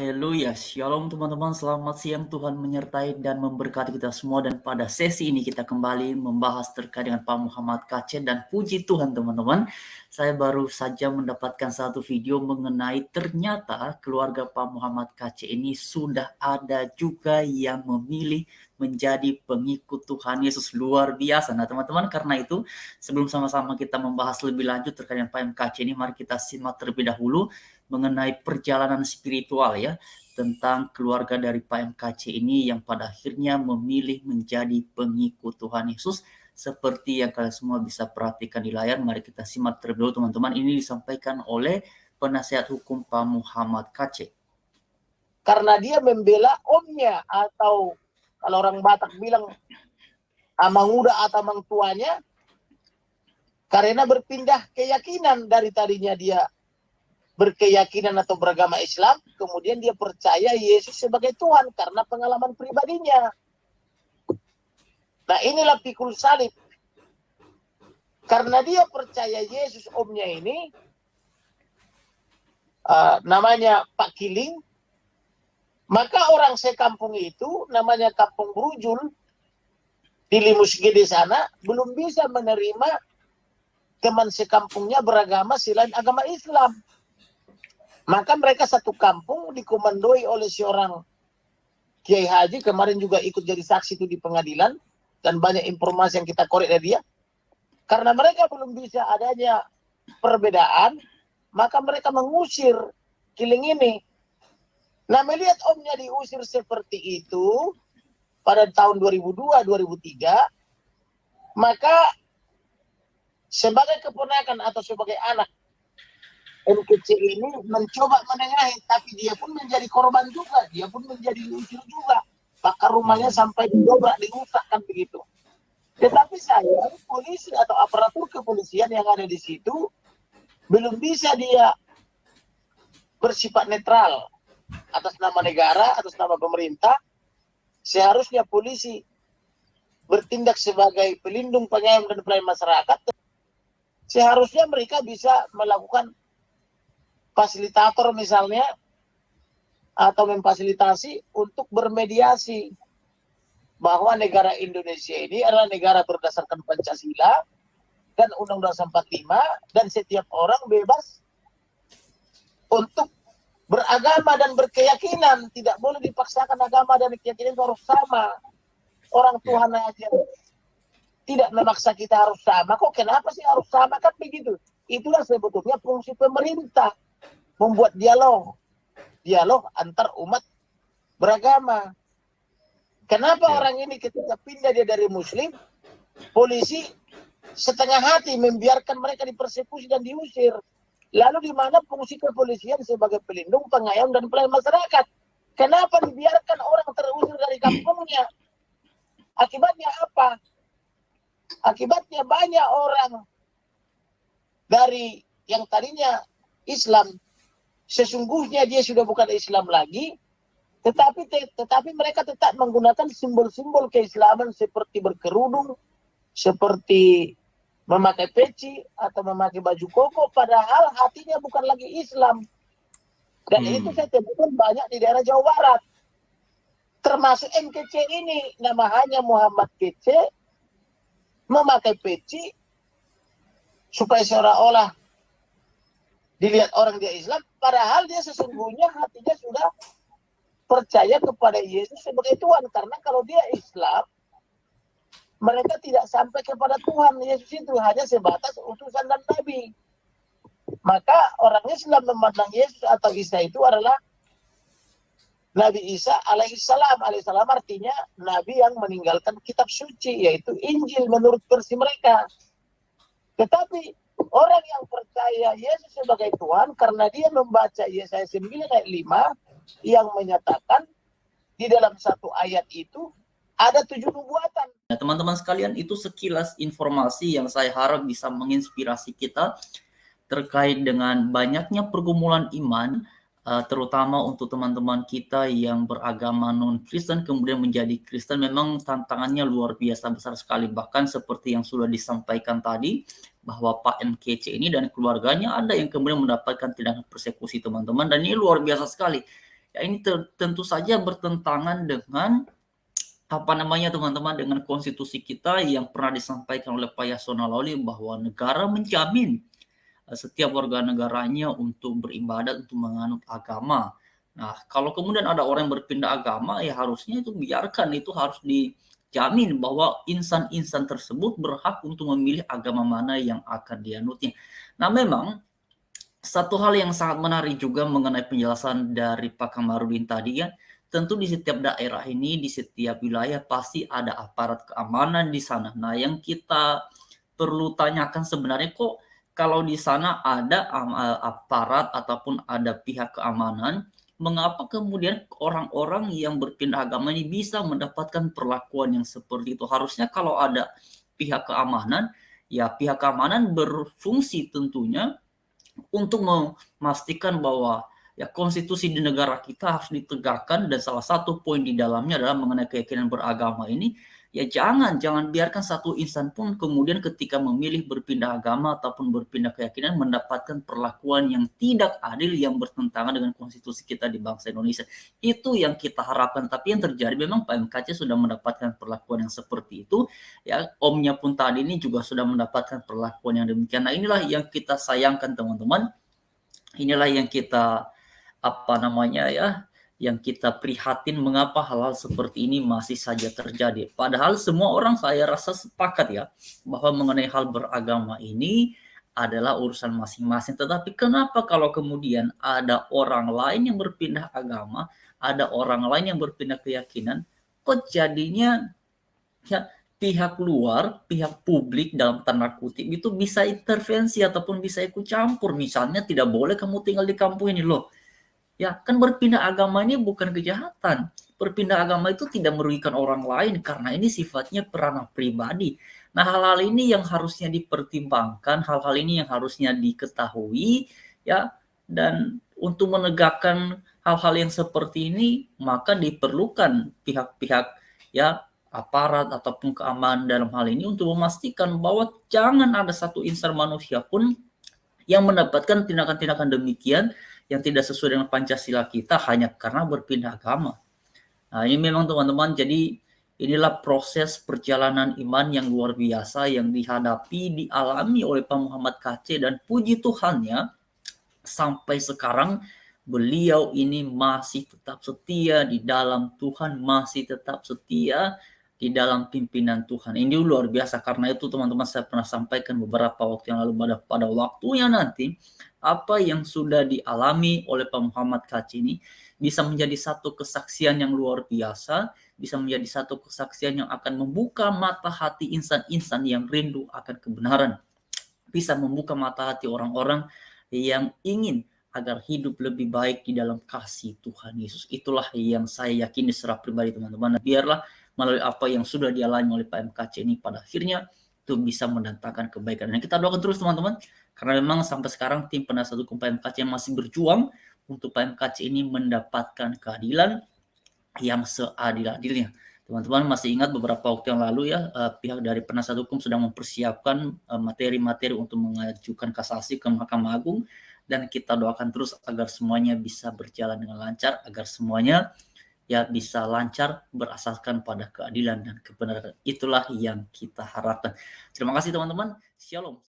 Haleluya, shalom teman-teman, selamat siang, Tuhan menyertai dan memberkati kita semua. Dan pada sesi ini kita kembali membahas terkait dengan Pak Muhammad Kc. Dan puji Tuhan teman-teman, saya baru saja mendapatkan satu video mengenai ternyata keluarga Pak Muhammad Kc ini sudah ada juga yang memilih menjadi pengikut Tuhan Yesus. Luar biasa. Nah teman-teman, karena itu sebelum sama-sama kita membahas lebih lanjut terkait dengan Pak Kc ini, mari kita simak terlebih dahulu mengenai perjalanan spiritual ya, tentang keluarga dari Pak Kc ini yang pada akhirnya memilih menjadi pengikut Tuhan Yesus. Seperti yang kalian semua bisa perhatikan di layar, mari kita simak terlebih dahulu teman-teman. Ini disampaikan oleh penasihat hukum Pak Muhammad Kc. Karena dia membela omnya, atau kalau orang Batak bilang amang muda atau amang tuanya, karena berpindah keyakinan. Dari tadinya dia berkeyakinan atau beragama Islam, kemudian dia percaya Yesus sebagai Tuhan karena pengalaman pribadinya. Nah inilah pikul salib. Karena dia percaya Yesus, omnya ini namanya Pak Kiling, maka orang sekampung itu, namanya Kampung Brujul di Limus Gede sana, belum bisa menerima teman sekampungnya beragama selain agama Islam. Maka mereka satu kampung dikomandoi oleh seorang Kiai Haji, kemarin juga ikut jadi saksi itu di pengadilan, dan banyak informasi yang kita korek dari dia. Karena mereka belum bisa adanya perbedaan, maka mereka mengusir Kiling ini. Nah melihat omnya diusir seperti itu pada tahun 2002-2003, maka sebagai keponakan atau sebagai anak MKC ini mencoba menengahi, tapi dia pun menjadi korban juga, dia pun menjadi diusir juga, maka rumahnya sampai didobrak, dirusak kan begitu. Tetapi saya, polisi atau aparatur kepolisian yang ada di situ belum bisa dia bersifat netral atas nama negara, atas nama pemerintah. Seharusnya polisi bertindak sebagai pelindung, penyayang dan pelayan masyarakat. Seharusnya mereka bisa melakukan fasilitator misalnya, atau memfasilitasi untuk bermediasi bahwa negara Indonesia ini adalah negara berdasarkan Pancasila dan Undang-Undang 45, dan setiap orang bebas untuk beragama dan berkeyakinan. Tidak boleh dipaksakan agama dan keyakinan harus sama. Orang Tuhan aja tidak memaksa kita harus sama. Kok kenapa sih harus sama, kan begitu. Itulah sebetulnya fungsi pemerintah, membuat dialog antar umat beragama. Kenapa orang ini ketika pindah dia dari Muslim, polisi setengah hati membiarkan mereka dipersekusi dan diusir? Lalu di mana fungsi kepolisian sebagai pelindung, pengayom dan pelayan masyarakat? Kenapa dibiarkan orang terusir dari kampungnya? Akibatnya apa? Akibatnya banyak orang dari yang tadinya Islam, sesungguhnya dia sudah bukan Islam lagi, tetapi mereka tetap menggunakan simbol-simbol keislaman seperti berkerudung, seperti memakai peci atau memakai baju koko, padahal hatinya bukan lagi Islam. Dan itu saya temukan banyak di daerah Jawa Barat, termasuk MKC ini, namanya Muhammad Kc, memakai peci supaya seolah-olah dilihat orang dia Islam, padahal dia sesungguhnya hatinya sudah percaya kepada Yesus sebagai Tuhan. Karena kalau dia Islam, mereka tidak sampai kepada Tuhan. Yesus itu hanya sebatas utusan dan nabi. Maka orang Islam memandang Yesus atau Isa itu adalah Nabi Isa alaihissalam. Alaihissalam artinya nabi yang meninggalkan kitab suci, yaitu Injil menurut versi mereka. Tetapi orang yang percaya Yesus sebagai Tuhan, karena dia membaca Yesaya 9 ayat 5 yang menyatakan di dalam satu ayat itu ada 7 nubuatan. Nah, teman-teman sekalian, itu sekilas informasi yang saya harap bisa menginspirasi kita terkait dengan banyaknya pergumulan iman, terutama untuk teman-teman kita yang beragama non-Kristen kemudian menjadi Kristen. Memang tantangannya luar biasa besar sekali, bahkan seperti yang sudah disampaikan tadi bahwa Pak Kc ini dan keluarganya ada yang kemudian mendapatkan tindakan persekusi teman-teman, dan ini luar biasa sekali. Ya ini tentu saja bertentangan dengan teman-teman, dengan konstitusi kita yang pernah disampaikan oleh Pak Yasona Lawli bahwa negara menjamin setiap warga negaranya untuk beribadat, untuk menganut agama. Nah, kalau kemudian ada orang yang berpindah agama, ya harusnya itu biarkan, itu harus dijamin bahwa insan-insan tersebut berhak untuk memilih agama mana yang akan dianutnya. Nah, memang satu hal yang sangat menarik juga mengenai penjelasan dari Pak Kamarudin tadi ya, tentu di setiap daerah ini, di setiap wilayah pasti ada aparat keamanan di sana. Nah, yang kita perlu tanyakan sebenarnya kok kalau di sana ada aparat ataupun ada pihak keamanan, mengapa kemudian orang-orang yang berpindah agama ini bisa mendapatkan perlakuan yang seperti itu? Harusnya kalau ada pihak keamanan, ya pihak keamanan berfungsi tentunya untuk memastikan bahwa ya konstitusi di negara kita harus ditegakkan, dan salah satu poin di dalamnya adalah mengenai keyakinan beragama ini. Ya jangan biarkan satu insan pun kemudian ketika memilih berpindah agama ataupun berpindah keyakinan mendapatkan perlakuan yang tidak adil, yang bertentangan dengan konstitusi kita di bangsa Indonesia. Itu yang kita harapkan, tapi yang terjadi memang Pak MKC sudah mendapatkan perlakuan yang seperti itu. Ya, omnya pun tadi ini juga sudah mendapatkan perlakuan yang demikian. Nah, inilah yang kita sayangkan teman-teman. Inilah yang kita yang kita prihatin mengapa hal-hal seperti ini masih saja terjadi. Padahal semua orang saya rasa sepakat ya bahwa mengenai hal beragama ini adalah urusan masing-masing. Tetapi kenapa kalau kemudian ada orang lain yang berpindah agama, ada orang lain yang berpindah keyakinan, kok jadinya ya pihak luar, pihak publik dalam tanda kutip itu bisa intervensi ataupun bisa ikut campur. Misalnya tidak boleh kamu tinggal di kampung ini loh. Ya, kan berpindah agama ini bukan kejahatan. Berpindah agama itu tidak merugikan orang lain karena ini sifatnya ranah pribadi. Nah, hal-hal ini yang harusnya dipertimbangkan, hal-hal ini yang harusnya diketahui ya, dan untuk menegakkan hal-hal yang seperti ini maka diperlukan pihak-pihak ya aparat ataupun keamanan dalam hal ini untuk memastikan bahwa jangan ada satu insan manusia pun yang mendapatkan tindakan-tindakan demikian yang tidak sesuai dengan Pancasila kita hanya karena berpindah agama. Nah, ini memang teman-teman, jadi inilah proses perjalanan iman yang luar biasa yang dihadapi, dialami oleh Pak Muhammad KC, dan puji Tuhannya sampai sekarang beliau ini masih tetap setia di dalam Tuhan, masih tetap setia di dalam pimpinan Tuhan. Ini luar biasa. Karena itu teman-teman, saya pernah sampaikan beberapa waktu yang lalu pada waktunya nanti apa yang sudah dialami oleh Pak Muhammad KC ini bisa menjadi satu kesaksian yang luar biasa, bisa menjadi satu kesaksian yang akan membuka mata hati insan-insan yang rindu akan kebenaran, bisa membuka mata hati orang-orang yang ingin agar hidup lebih baik di dalam kasih Tuhan Yesus. Itulah yang saya yakini secara pribadi teman-teman. Biarlah melalui apa yang sudah dialami oleh Pak MKC ini pada akhirnya itu bisa mendatangkan kebaikan. Dan kita doakan terus teman-teman, karena memang sampai sekarang tim penasihat hukum Pak MKC masih berjuang untuk Pak MKC ini mendapatkan keadilan yang seadil-adilnya. Teman-teman masih ingat beberapa waktu yang lalu ya, pihak dari penasihat hukum sedang mempersiapkan materi-materi untuk mengajukan kasasi ke Mahkamah Agung, dan kita doakan terus agar semuanya bisa berjalan dengan lancar, agar semuanya ya bisa lancar berasaskan pada keadilan dan kebenaran. Itulah yang kita harapkan. Terima kasih teman-teman. Shalom.